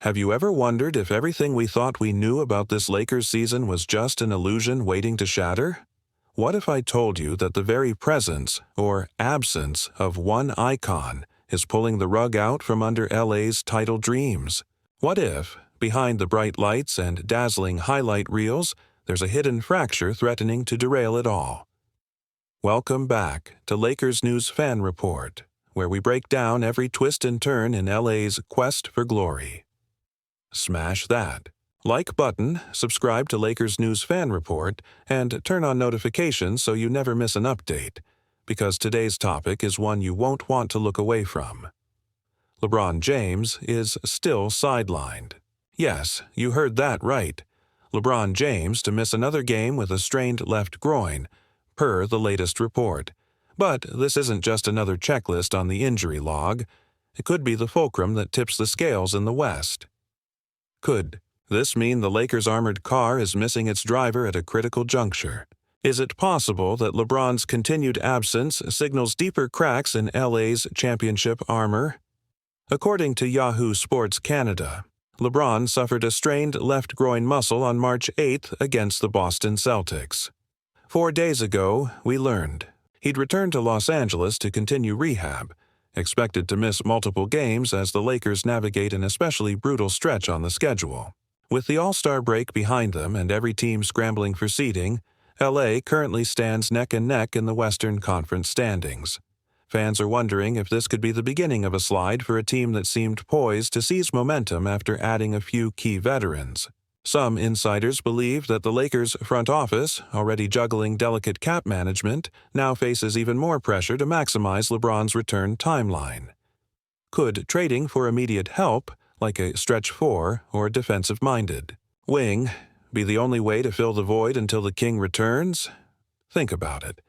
Have you ever wondered if everything we thought we knew about this Lakers season was just an illusion waiting to shatter? What if I told you that the very presence, or absence, of one icon is pulling the rug out from under LA's title dreams? What if, behind the bright lights and dazzling highlight reels, there's a hidden fracture threatening to derail it all? Welcome back to Lakers News Fan Report, where we break down every twist and turn in LA's quest for glory. Smash that like button, subscribe to Lakers News Fan Report, and turn on notifications so you never miss an update, because today's topic is one you won't want to look away from. LeBron James is still sidelined. Yes, you heard that right. LeBron James to miss another game with a strained left groin, per the latest report. But this isn't just another checklist on the injury log. It could be the fulcrum that tips the scales in the West. Could this mean the Lakers' armored car is missing its driver at a critical juncture? Is it possible that LeBron's continued absence signals deeper cracks in LA's championship armor? According to Yahoo Sports Canada, LeBron suffered a strained left groin muscle on March 8th against the Boston Celtics. 4 days ago, we learned he'd returned to Los Angeles to continue rehab, expected to miss multiple games as the Lakers navigate an especially brutal stretch on the schedule. With the All-Star break behind them and every team scrambling for seeding, LA currently stands neck and neck in the Western Conference standings. Fans are wondering if this could be the beginning of a slide for a team that seemed poised to seize momentum after adding a few key veterans. Some insiders believe that the Lakers' front office, already juggling delicate cap management, now faces even more pressure to maximize LeBron's return timeline. Could trading for immediate help, like a stretch four or defensive-minded wing, be the only way to fill the void until the king returns? Think about it.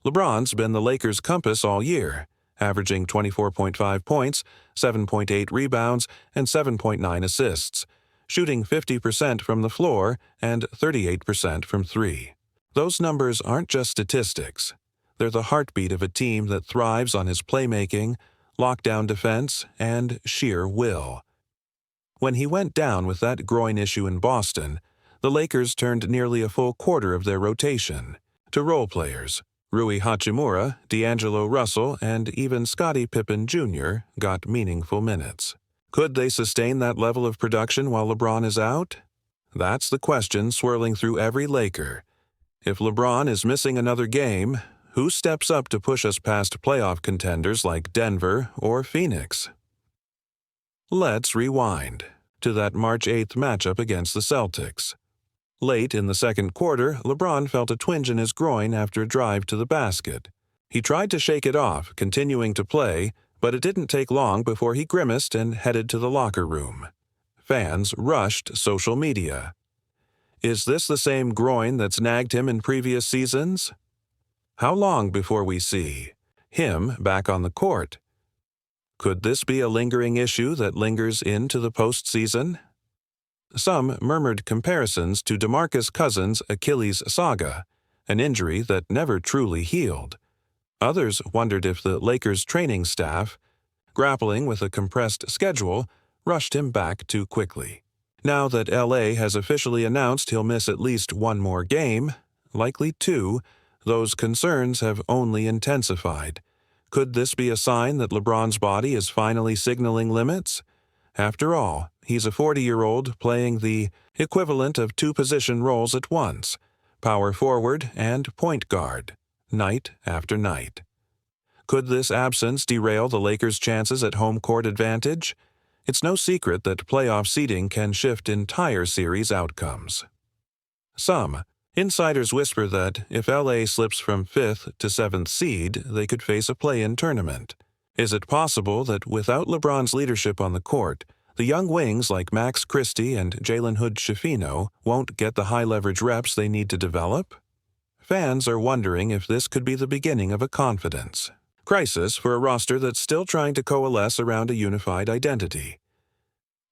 LeBron's been the Lakers' compass all year, averaging 24.5 points, 7.8 rebounds, and 7.9 assists, shooting 50% from the floor and 38% from three. Those numbers aren't just statistics. They're the heartbeat of a team that thrives on his playmaking, lockdown defense, and sheer will. When he went down with that groin issue in Boston, the Lakers turned nearly a full quarter of their rotation to role players. Rui Hachimura, D'Angelo Russell, and even Scottie Pippen Jr. got meaningful minutes. Could they sustain that level of production while LeBron is out? That's the question swirling through every Laker. If LeBron is missing another game, who steps up to push us past playoff contenders like Denver or Phoenix? Let's rewind to that March 8th matchup against the Celtics. Late in the second quarter, LeBron felt a twinge in his groin after a drive to the basket. He tried to shake it off, continuing to play, but it didn't take long before he grimaced and headed to the locker room. Fans rushed social media. Is this the same groin that's nagged him in previous seasons? How long before we see him back on the court? Could this be a lingering issue that lingers into the postseason? Some murmured comparisons to DeMarcus Cousins' Achilles saga, an injury that never truly healed. Others wondered if the Lakers' training staff, grappling with a compressed schedule, rushed him back too quickly. Now that LA has officially announced he'll miss at least one more game, likely two, those concerns have only intensified. Could this be a sign that LeBron's body is finally signaling limits? After all, he's a 40-year-old playing the equivalent of two position roles at once, power forward and point guard, night after night. Could this absence derail the Lakers' chances at home court advantage? It's no secret that playoff seeding can shift entire series outcomes. Some insiders whisper that if LA slips from 5th to 7th seed, they could face a play-in tournament. Is it possible that without LeBron's leadership on the court, the young wings like Max Christie and Jalen Hood-Schifino won't get the high-leverage reps they need to develop? Fans are wondering if this could be the beginning of a confidence crisis for a roster that's still trying to coalesce around a unified identity.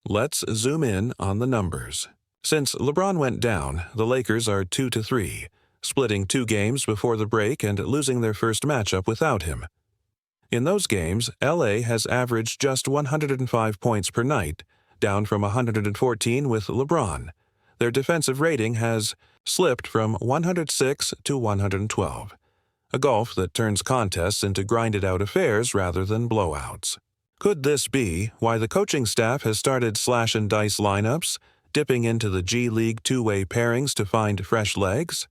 Let's zoom in on the numbers. Since LeBron went down, the Lakers are 2-3, splitting 2 games before the break and losing their first matchup without him. In those games, LA has averaged just 105 points per night, down from 114 with LeBron. Their defensive rating has slipped from 106 to 112, a gulf that turns contests into grinded-out affairs rather than blowouts. Could this be why the coaching staff has started slash-and-dice lineups, dipping into the G League two-way pairings to find fresh legs?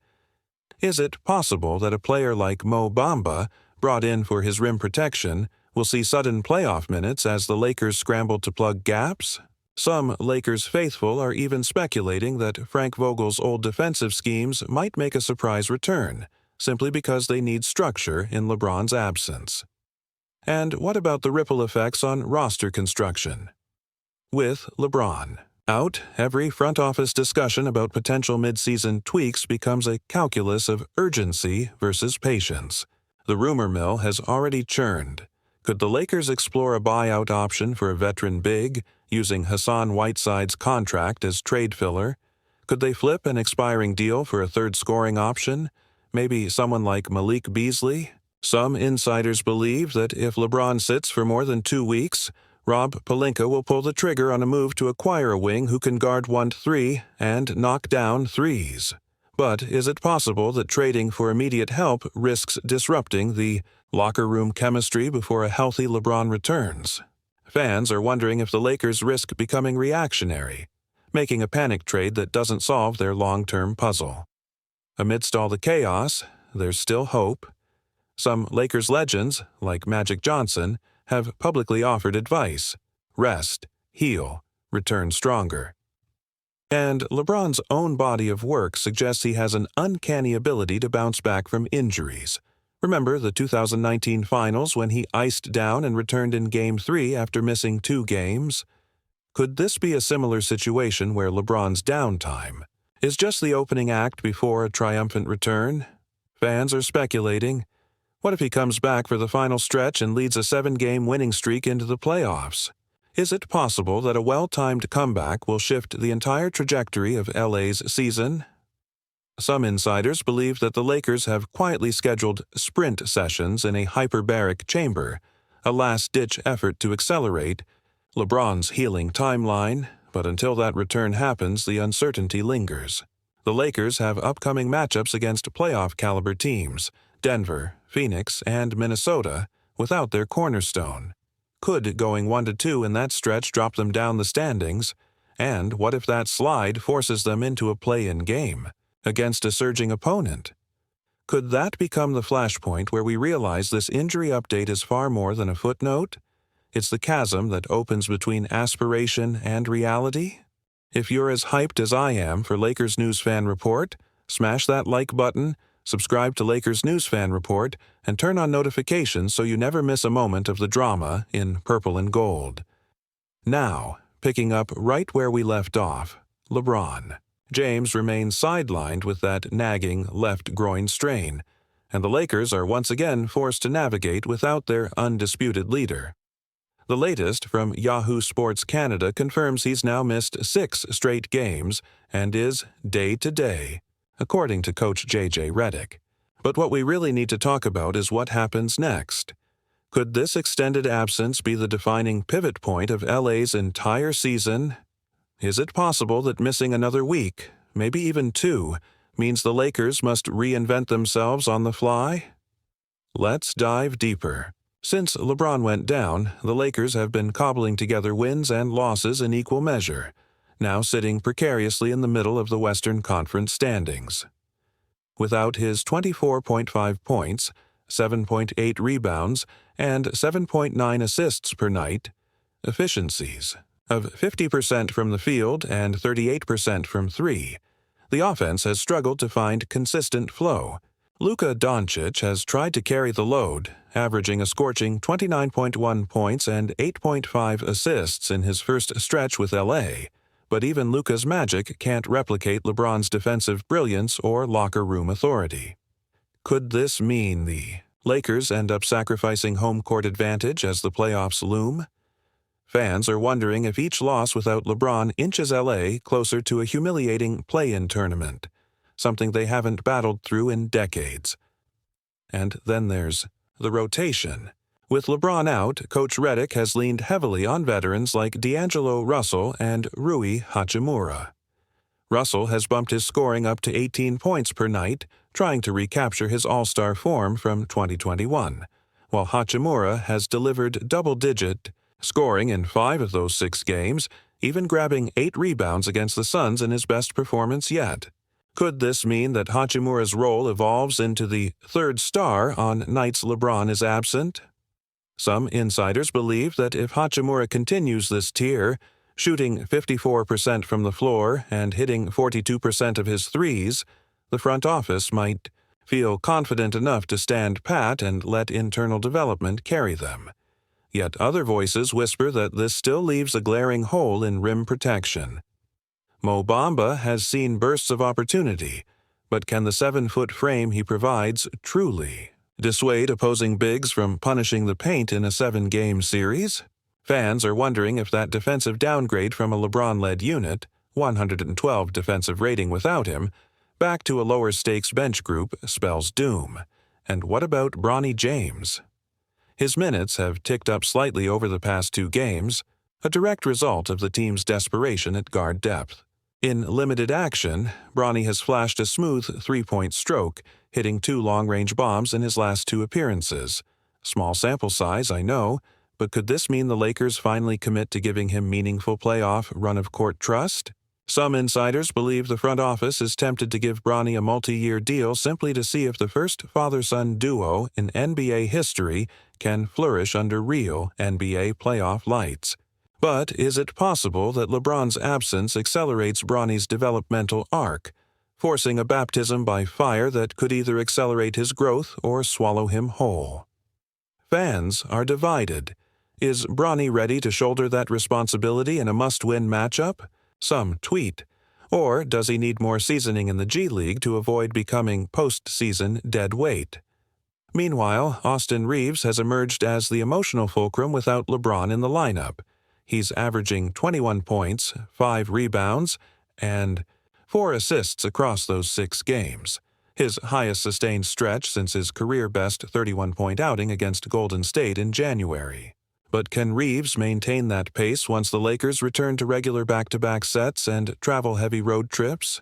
Is it possible that a player like Mo Bamba, brought in for his rim protection, will see sudden playoff minutes as the Lakers scramble to plug gaps? Some Lakers faithful are even speculating that Frank Vogel's old defensive schemes might make a surprise return, simply because they need structure in LeBron's absence. And what about the ripple effects on roster construction? With LeBron out, every front office discussion about potential midseason tweaks becomes a calculus of urgency versus patience. The rumor mill has already churned. Could the Lakers explore a buyout option for a veteran big, using Hassan Whiteside's contract as trade filler? Could they flip an expiring deal for a third scoring option? Maybe someone like Malik Beasley? Some insiders believe that if LeBron sits for more than 2 weeks, Rob Pelinka will pull the trigger on a move to acquire a wing who can guard 1-3 and knock down threes. But is it possible that trading for immediate help risks disrupting the locker room chemistry before a healthy LeBron returns? Fans are wondering if the Lakers risk becoming reactionary, making a panic trade that doesn't solve their long-term puzzle. Amidst all the chaos, there's still hope. Some Lakers legends, like Magic Johnson, have publicly offered advice: rest, heal, return stronger. And LeBron's own body of work suggests he has an uncanny ability to bounce back from injuries. Remember the 2019 Finals when he iced down and returned in Game 3 after missing 2 games? Could this be a similar situation where LeBron's downtime is just the opening act before a triumphant return? Fans are speculating. What if he comes back for the final stretch and leads a 7-game winning streak into the playoffs? Is it possible that a well-timed comeback will shift the entire trajectory of LA's season? Some insiders believe that the Lakers have quietly scheduled sprint sessions in a hyperbaric chamber, a last-ditch effort to accelerate LeBron's healing timeline, but until that return happens, the uncertainty lingers. The Lakers have upcoming matchups against playoff-caliber teams, Denver, Phoenix, and Minnesota, without their cornerstone. Could going 1-2 in that stretch drop them down the standings? And what if that slide forces them into a play-in game against a surging opponent? Could that become the flashpoint where we realize this injury update is far more than a footnote? It's the chasm that opens between aspiration and reality? If you're as hyped as I am for Lakers News Fan Report, smash that like button, subscribe to Lakers News Fan Report, and turn on notifications so you never miss a moment of the drama in purple and gold. Now, picking up right where we left off, LeBron. James remains sidelined with that nagging left groin strain, and the Lakers are once again forced to navigate without their undisputed leader. The latest from Yahoo Sports Canada confirms he's now missed 6 straight games and is day-to-day, according to Coach J.J. Redick. But what we really need to talk about is what happens next. Could this extended absence be the defining pivot point of LA's entire season? Is it possible that missing another week, maybe even 2, means the Lakers must reinvent themselves on the fly? Let's dive deeper. Since LeBron went down, the Lakers have been cobbling together wins and losses in equal measure, now sitting precariously in the middle of the Western Conference standings. Without his 24.5 points, 7.8 rebounds, and 7.9 assists per night, efficiencies of 50% from the field and 38% from 3, the offense has struggled to find consistent flow. Luka Doncic has tried to carry the load, averaging a scorching 29.1 points and 8.5 assists in his first stretch with LA, but even Luka's magic can't replicate LeBron's defensive brilliance or locker room authority. Could this mean the Lakers end up sacrificing home court advantage as the playoffs loom? Fans are wondering if each loss without LeBron inches LA closer to a humiliating play-in tournament, something they haven't battled through in decades. And then there's the rotation. With LeBron out, Coach Redick has leaned heavily on veterans like D'Angelo Russell and Rui Hachimura. Russell has bumped his scoring up to 18 points per night, trying to recapture his All-Star form from 2021, while Hachimura has delivered double-digit scoring in 5 of those 6 games, even grabbing 8 rebounds against the Suns in his best performance yet. Could this mean that Hachimura's role evolves into the third star on nights LeBron is absent? Some insiders believe that if Hachimura continues this tier, shooting 54% from the floor and hitting 42% of his threes, the front office might feel confident enough to stand pat and let internal development carry them. Yet other voices whisper that this still leaves a glaring hole in rim protection. Mo Bamba has seen bursts of opportunity, but can the 7-foot frame he provides truly dissuade opposing bigs from punishing the paint in a 7-game series? Fans are wondering if that defensive downgrade from a LeBron-led unit, 112 defensive rating without him, back to a lower-stakes bench group spells doom. And what about Bronny James? His minutes have ticked up slightly over the past 2 games, a direct result of the team's desperation at guard depth. In limited action, Bronny has flashed a smooth three-point stroke, hitting 2 long-range bombs in his last 2 appearances. Small sample size, I know, but could this mean the Lakers finally commit to giving him meaningful playoff run-of-court trust? Some insiders believe the front office is tempted to give Bronny a multi-year deal simply to see if the first father-son duo in NBA history can flourish under real NBA playoff lights. But is it possible that LeBron's absence accelerates Bronny's developmental arc, forcing a baptism by fire that could either accelerate his growth or swallow him whole? Fans are divided. Is Bronny ready to shoulder that responsibility in a must-win matchup? Some tweet. Or does he need more seasoning in the G League to avoid becoming postseason dead weight? Meanwhile, Austin Reeves has emerged as the emotional fulcrum without LeBron in the lineup. He's averaging 21 points, 5 rebounds, and 4 assists across those 6 games, his highest sustained stretch since his career-best 31-point outing against Golden State in January. But can Reeves maintain that pace once the Lakers return to regular back-to-back sets and travel-heavy road trips?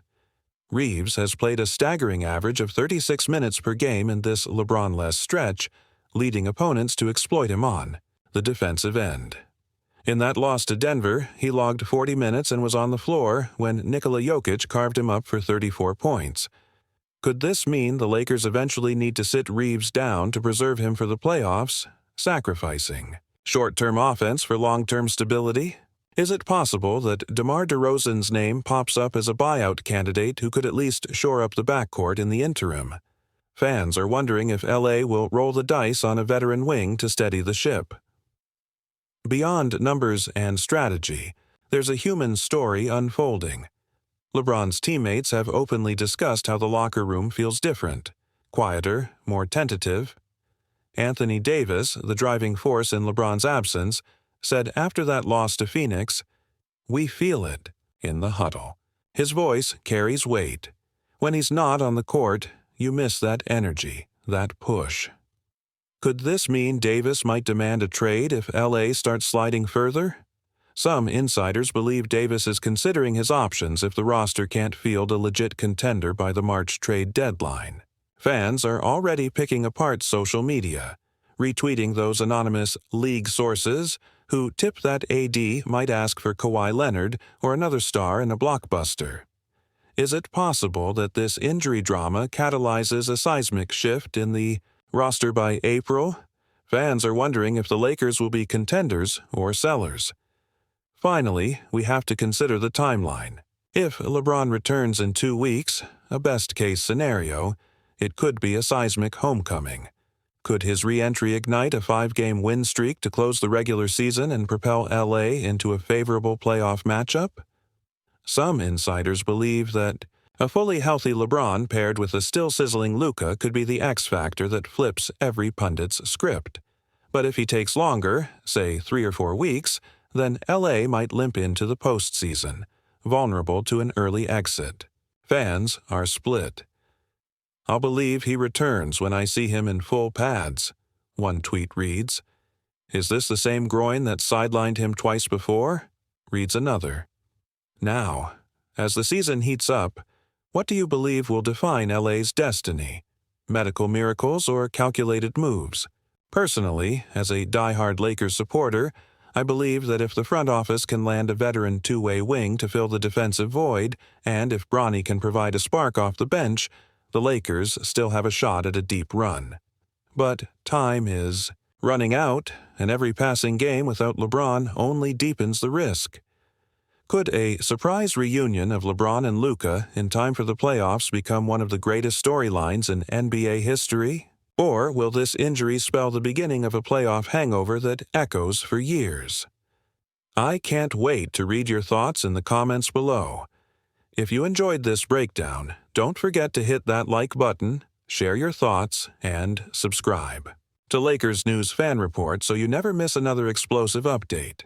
Reeves has played a staggering average of 36 minutes per game in this LeBron-less stretch, leading opponents to exploit him on the defensive end. In that loss to Denver, he logged 40 minutes and was on the floor when Nikola Jokic carved him up for 34 points. Could this mean the Lakers eventually need to sit Reeves down to preserve him for the playoffs, sacrificing short-term offense for long-term stability? Is it possible that DeMar DeRozan's name pops up as a buyout candidate who could at least shore up the backcourt in the interim? Fans are wondering if LA will roll the dice on a veteran wing to steady the ship. Beyond numbers and strategy, there's a human story unfolding. LeBron's teammates have openly discussed how the locker room feels different, quieter, more tentative. Anthony Davis, the driving force in LeBron's absence, said after that loss to Phoenix, "We feel it," in the huddle. His voice carries weight. When he's not on the court, you miss that energy, that push. Could this mean Davis might demand a trade if LA starts sliding further? Some insiders believe Davis is considering his options if the roster can't field a legit contender by the March trade deadline. Fans are already picking apart social media, retweeting those anonymous league sources who tip that AD might ask for Kawhi Leonard or another star in a blockbuster. Is it possible that this injury drama catalyzes a seismic shift in the roster by April? Fans are wondering if the Lakers will be contenders or sellers. Finally, we have to consider the timeline. If LeBron returns in 2 weeks, a best-case scenario, it could be a seismic homecoming. Could his re-entry ignite a 5-game win streak to close the regular season and propel LA into a favorable playoff matchup? Some insiders believe that a fully healthy LeBron paired with a still-sizzling Luka could be the X-factor that flips every pundit's script. But if he takes longer, say 3 or 4 weeks, then LA might limp into the postseason, vulnerable to an early exit. Fans are split. "I'll believe he returns when I see him in full pads," one tweet reads. Is this the same groin that sidelined him twice before? Reads another. Now, as the season heats up, what do you believe will define LA's destiny? Medical miracles or calculated moves? Personally, as a die-hard Lakers supporter, I believe that if the front office can land a veteran two-way wing to fill the defensive void, and if Bronny can provide a spark off the bench, the Lakers still have a shot at a deep run. But time is running out, and every passing game without LeBron only deepens the risk. Could a surprise reunion of LeBron and Luka in time for the playoffs become one of the greatest storylines in NBA history? Or will this injury spell the beginning of a playoff hangover that echoes for years? I can't wait to read your thoughts in the comments below. If you enjoyed this breakdown, don't forget to hit that like button, share your thoughts, and subscribe to Lakers News Fan Report so you never miss another explosive update.